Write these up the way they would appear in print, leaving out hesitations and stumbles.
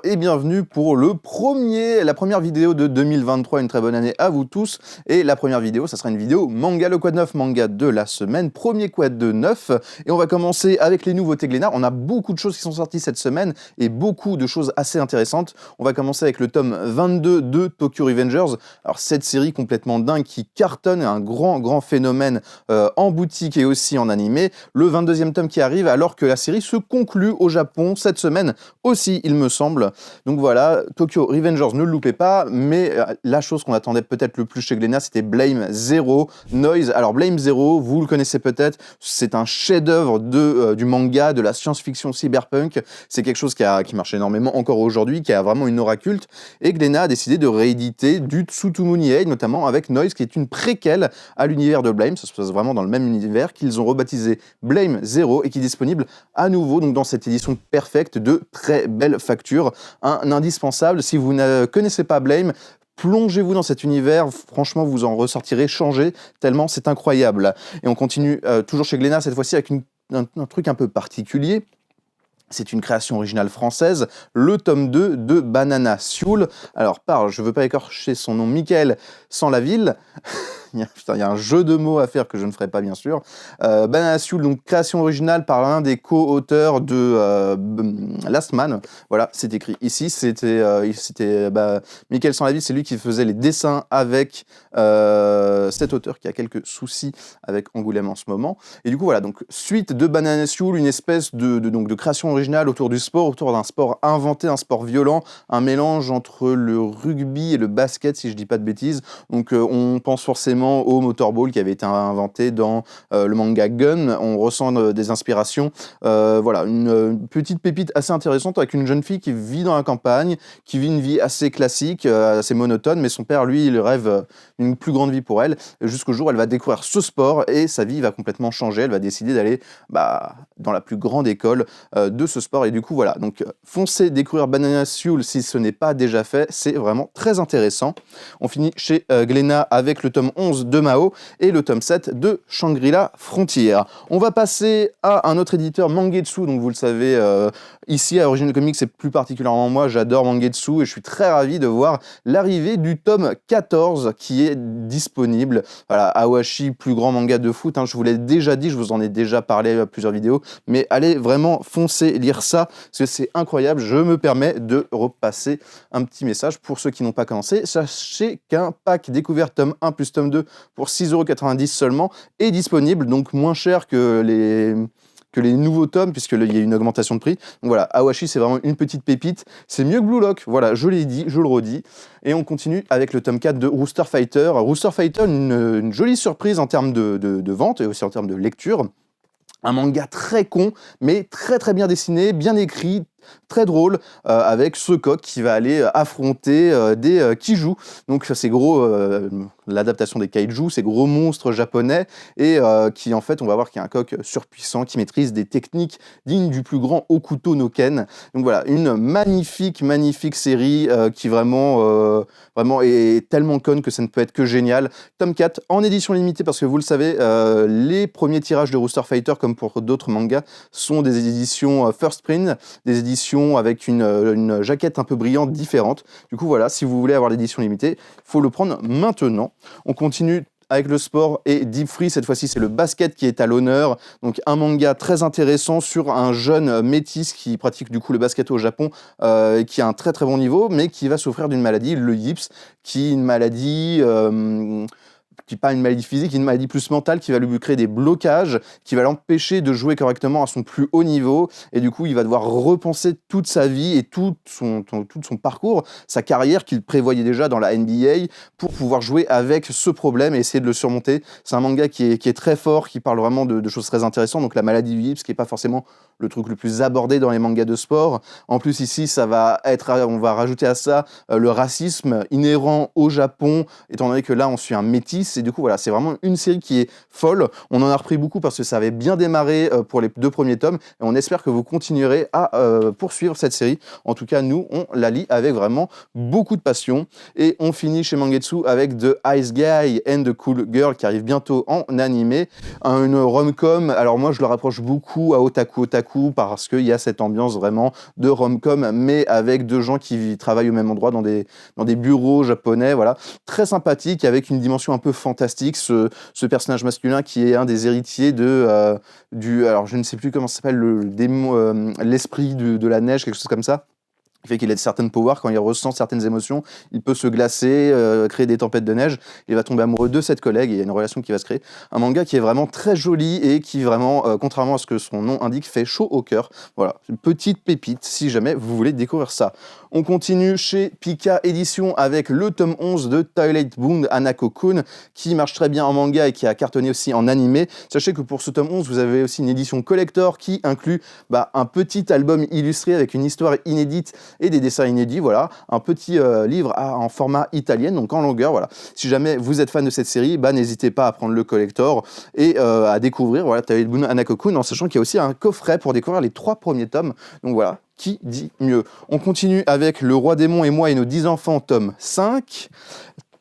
et bienvenue pour la première vidéo de 2023. Une très bonne année à vous tous. Et la première vidéo, ça sera une vidéo manga, le quad 9 manga de la semaine, premier quad de 9. Et on va commencer avec les nouveautés Glénat. On a beaucoup de choses qui sont sorties cette semaine et beaucoup de choses assez intéressantes. On va commencer avec le tome 22 de Tokyo Revengers. Alors cette série complètement dingue qui cartonne, un grand phénomène en boutique et aussi en animé. Le 22e tome qui arrive alors que la série se conclut au Japon cette semaine aussi, il me semble. Donc voilà, Tokyo Revengers, ne le loupez pas, mais la chose qu'on attendait peut-être le plus chez Glénat, c'était Blame Zero Noise. Alors Blame Zero, vous le connaissez peut-être, c'est un chef-d'œuvre du manga, de la science-fiction cyberpunk. C'est quelque chose qui marche énormément encore aujourd'hui, qui a vraiment une aura culte. Et Glénat a décidé de rééditer du Tsutomu Nihei, notamment avec Noise, qui est une préquelle à l'univers de Blame. Ça se passe vraiment dans le même univers, qu'ils ont rebaptisé Blame Zero et qui est disponible à nouveau donc dans cette édition perfecte de très belle facture. Un indispensable, si vous ne connaissez pas Blame, plongez-vous dans cet univers, franchement vous en ressortirez changé, tellement c'est incroyable. Et on continue toujours chez Glénat, cette fois-ci avec un truc un peu particulier. C'est une création originale française, le tome 2 de Banana Soul. Alors, je ne veux pas écorcher son nom, Michael Sans-la-Ville. Il y a un jeu de mots à faire que je ne ferai pas, bien sûr. Banana Soul, donc création originale par l'un des co-auteurs de Last Man. Voilà, c'est écrit ici. C'était Michael Sans-la-Ville, c'est lui qui faisait les dessins avec cet auteur qui a quelques soucis avec Angoulême en ce moment. Et du coup, voilà, donc suite de Banana Soul, une espèce de création originale autour du sport, autour d'un sport inventé, un sport violent, un mélange entre le rugby et le basket, si je dis pas de bêtises. Donc on pense forcément au motorball qui avait été inventé dans le manga Gun. On ressent des inspirations. Voilà, une petite pépite assez intéressante avec une jeune fille qui vit dans la campagne, qui vit une vie assez classique, assez monotone, mais son père, lui, il rêve d'une plus grande vie pour elle, jusqu'au jour où elle va découvrir ce sport et sa vie va complètement changer. Elle va décider d'aller dans la plus grande école de ce sport. Et du coup, voilà, donc foncez découvrir Banana Soul si ce n'est pas déjà fait. C'est vraiment très intéressant. On finit chez Glénat avec le tome 11 de Mao et le tome 7 de Shangri-La Frontier. On va passer à un autre éditeur, Mangetsu. Donc vous le savez, ici à Original Comics, et plus particulièrement moi, j'adore Mangetsu et je suis très ravi de voir l'arrivée du tome 14 qui est disponible. Voilà, Awashi, plus grand manga de foot, je vous l'ai déjà dit, je vous en ai déjà parlé à plusieurs vidéos, mais allez vraiment foncer lire ça, parce que c'est incroyable. Je me permets de repasser un petit message pour ceux qui n'ont pas commencé. Sachez qu'un pack découvert tome 1 plus tome 2 pour 6,90€ seulement est disponible, donc moins cher que les nouveaux tomes, puisqu'il y a une augmentation de prix. Donc voilà, Awashi, c'est vraiment une petite pépite. C'est mieux que Blue Lock, voilà, je l'ai dit, je le redis. Et on continue avec le tome 4 de Rooster Fighter. Rooster Fighter, une jolie surprise en termes de vente et aussi en termes de lecture. Un manga très con, mais très bien dessiné, bien écrit, très drôle, avec ce coq qui va aller affronter des Kiju. Donc c'est gros, l'adaptation des kaiju, ces gros monstres japonais, et qui en fait, on va voir qu'il y a un coq surpuissant qui maîtrise des techniques dignes du plus grand Hokuto no Ken. Donc voilà, une magnifique série qui vraiment est tellement conne que ça ne peut être que génial. Tome 4 en édition limitée, parce que vous le savez, les premiers tirages de Rooster Fighter, comme pour d'autres mangas, sont des éditions first print, des éditions avec une jaquette un peu brillante différente. Du coup voilà, si vous voulez avoir l'édition limitée, il faut le prendre maintenant. On continue avec le sport et Deep Free, cette fois-ci c'est le basket qui est à l'honneur, donc un manga très intéressant sur un jeune métis qui pratique du coup le basket au Japon, qui a un très bon niveau, mais qui va souffrir d'une maladie, le yips, qui est une maladie... qui n'est pas une maladie physique, une maladie plus mentale qui va lui créer des blocages, qui va l'empêcher de jouer correctement à son plus haut niveau, et du coup il va devoir repenser toute sa vie et tout son parcours, sa carrière qu'il prévoyait déjà dans la NBA pour pouvoir jouer avec ce problème et essayer de le surmonter. C'est un manga qui est très fort, qui parle vraiment de choses très intéressantes, donc la maladie du Hips qui n'est pas forcément le truc le plus abordé dans les mangas de sport. En plus ici on va rajouter à ça le racisme inhérent au Japon, étant donné que là on suit un métis. Et du coup, voilà, c'est vraiment une série qui est folle. On en a repris beaucoup parce que ça avait bien démarré pour les 2 premiers tomes. Et on espère que vous continuerez à poursuivre cette série. En tout cas, nous, on la lit avec vraiment beaucoup de passion. Et on finit chez Mangetsu avec The Ice Guy and the Cool Girl qui arrive bientôt en animé. Une rom-com. Alors moi, je le rapproche beaucoup à Otaku otaku parce qu'il y a cette ambiance vraiment de rom-com, mais avec deux gens qui travaillent au même endroit dans des bureaux japonais, voilà. Très sympathique, avec une dimension un peu fantastique, ce personnage masculin qui est un des héritiers alors je ne sais plus comment ça s'appelle, le démon, l'esprit de la neige, quelque chose comme ça. Qui fait qu'il a certaines powers, quand il ressent certaines émotions, il peut se glacer, créer des tempêtes de neige, il va tomber amoureux de cette collègue, et il y a une relation qui va se créer. Un manga qui est vraiment très joli et qui vraiment, contrairement à ce que son nom indique, fait chaud au cœur. Voilà, une petite pépite si jamais vous voulez découvrir ça. On continue chez Pika Édition avec le tome 11 de Twilight Bound Hanako-kun, qui marche très bien en manga et qui a cartonné aussi en animé. Sachez que pour ce tome 11, vous avez aussi une édition collector qui inclut un petit album illustré avec une histoire inédite et des dessins inédits, voilà, un petit livre en format italien, donc en longueur, voilà. Si jamais vous êtes fan de cette série, n'hésitez pas à prendre le collector et à découvrir, voilà, Twilight Bound Hanako-kun, en sachant qu'il y a aussi un coffret pour découvrir les 3 premiers tomes, donc voilà, qui dit mieux. On continue avec Le Roi Démon et moi et nos 10 enfants, tome 5,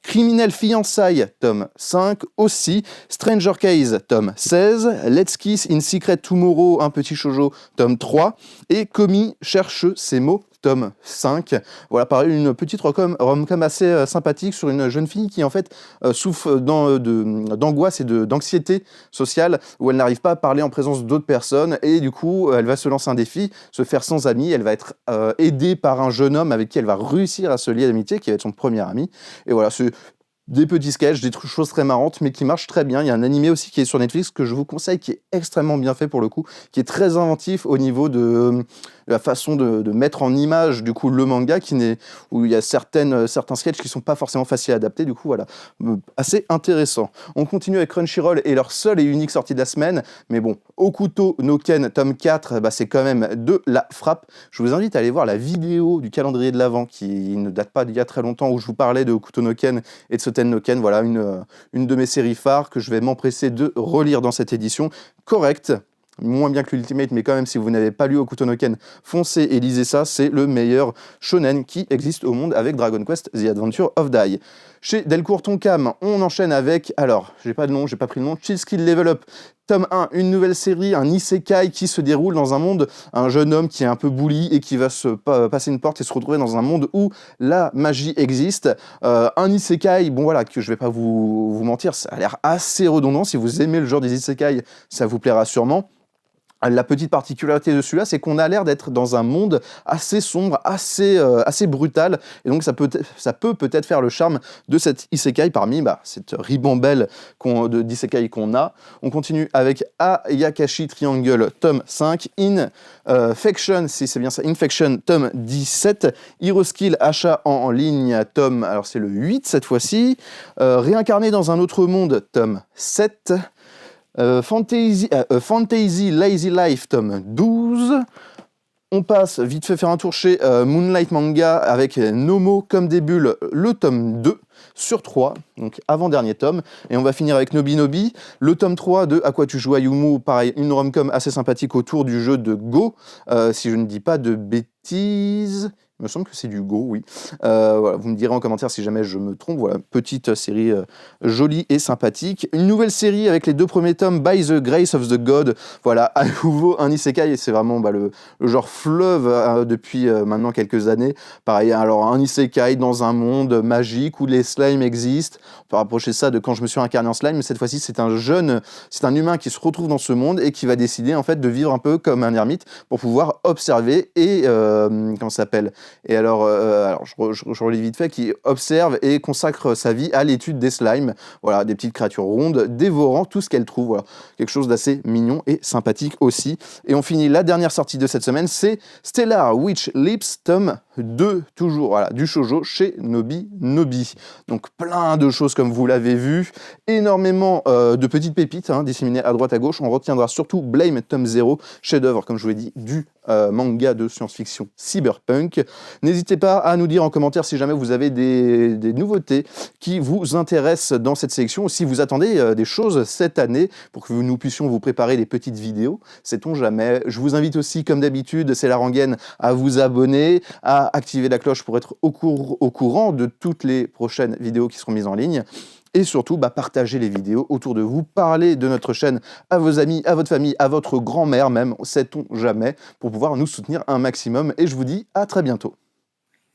Criminel Fiançailles, tome 5 aussi, Stranger Case, tome 16, Let's Kiss in Secret Tomorrow, un petit shoujo, tome 3, et Komi cherche ses mots, tome 5. Voilà, pareil, une petite rom-com assez sympathique sur une jeune fille qui en fait souffre d'angoisse et d'anxiété sociale, où elle n'arrive pas à parler en présence d'autres personnes, et du coup elle va se lancer un défi, se faire sans amis, elle va être aidée par un jeune homme avec qui elle va réussir à se lier d'amitié, qui va être son premier ami, et voilà, c'est des petits sketchs, des choses très marrantes, mais qui marchent très bien. Il y a un animé aussi qui est sur Netflix que je vous conseille, qui est extrêmement bien fait pour le coup, qui est très inventif au niveau de la façon de mettre en image du coup le manga, où il y a certains sketchs qui sont pas forcément faciles à adapter. Du coup, voilà, assez intéressant. On continue avec Crunchyroll et leur seule et unique sortie de la semaine. Mais bon, Okuto no Ken tome 4, c'est quand même de la frappe. Je vous invite à aller voir la vidéo du calendrier de l'Avent qui ne date pas d'il y a très longtemps, où je vous parlais de Okuto no Ken et de Soten no Ken. Voilà, une de mes séries phares que je vais m'empresser de relire dans cette édition. Correcte, moins bien que l'Ultimate, mais quand même, si vous n'avez pas lu Okuto no Ken, foncez et lisez ça. C'est le meilleur shonen qui existe au monde, avec Dragon Quest The Adventure of Dai. Chez Delcourt Tonkam, on enchaîne avec, alors, j'ai pas pris le nom, Chill Skill Level Up, tome 1, une nouvelle série, un isekai qui se déroule dans un monde, un jeune homme qui est un peu bully et qui va se passer une porte et se retrouver dans un monde où la magie existe. Un isekai, bon voilà, que je vais pas vous mentir, ça a l'air assez redondant. Si vous aimez le genre des isekai, ça vous plaira sûrement. La petite particularité de celui-là, c'est qu'on a l'air d'être dans un monde assez sombre, assez brutal, et donc ça peut peut-être faire le charme de cet isekai parmi cette ribambelle d'isekai qu'on a. On continue avec Ayakashi Triangle, tome 5, Infection, si c'est bien ça, Infection, tome 17, Hero Skill, achat en ligne, tome, alors c'est le 8 cette fois-ci, Réincarné dans un autre monde, tome 7, Fantasy Lazy Life, tome 12. On passe vite fait faire un tour chez Moonlight Manga avec Nomo comme des bulles, le tome 2 sur 3, donc avant-dernier tome. Et on va finir avec Nobi Nobi, le tome 3 de À quoi tu joues Ayumu, pareil, une rom-com assez sympathique autour du jeu de Go, si je ne dis pas de bêtises. Il me semble que c'est du Go, oui. Voilà, vous me direz en commentaire si jamais je me trompe. Voilà, petite série jolie et sympathique. Une nouvelle série avec les 2 premiers tomes, By the Grace of the God. Voilà, à nouveau un isekai, et c'est vraiment le genre fleuve depuis maintenant quelques années. Pareil, alors un isekai dans un monde magique où les slimes existent. On peut rapprocher ça de Quand je me suis incarné en slime, mais cette fois-ci c'est un humain qui se retrouve dans ce monde et qui va décider en fait de vivre un peu comme un ermite pour pouvoir observer et comment ça s'appelle. Et alors je relis vite fait, qui observe et consacre sa vie à l'étude des slimes. Voilà, des petites créatures rondes, dévorant tout ce qu'elles trouvent. Voilà, quelque chose d'assez mignon et sympathique aussi. Et on finit la dernière sortie de cette semaine, c'est Stellar Witch Lips, tome 2, toujours, voilà, du shoujo chez Nobi Nobi. Donc plein de choses comme vous l'avez vu, énormément de petites pépites disséminées à droite à gauche. On retiendra surtout Blame, tome 0, chef-d'œuvre, comme je vous l'ai dit, du manga de science-fiction cyberpunk. N'hésitez pas à nous dire en commentaire si jamais vous avez des nouveautés qui vous intéressent dans cette sélection, ou si vous attendez des choses cette année pour que nous puissions vous préparer des petites vidéos, sait-on jamais. Je vous invite aussi, comme d'habitude, c'est la rengaine, à vous abonner, à activer la cloche pour être au courant de toutes les prochaines vidéos qui seront mises en ligne. et surtout, partagez les vidéos autour de vous, parlez de notre chaîne à vos amis, à votre famille, à votre grand-mère même, sait-on jamais, pour pouvoir nous soutenir un maximum. Et je vous dis à très bientôt.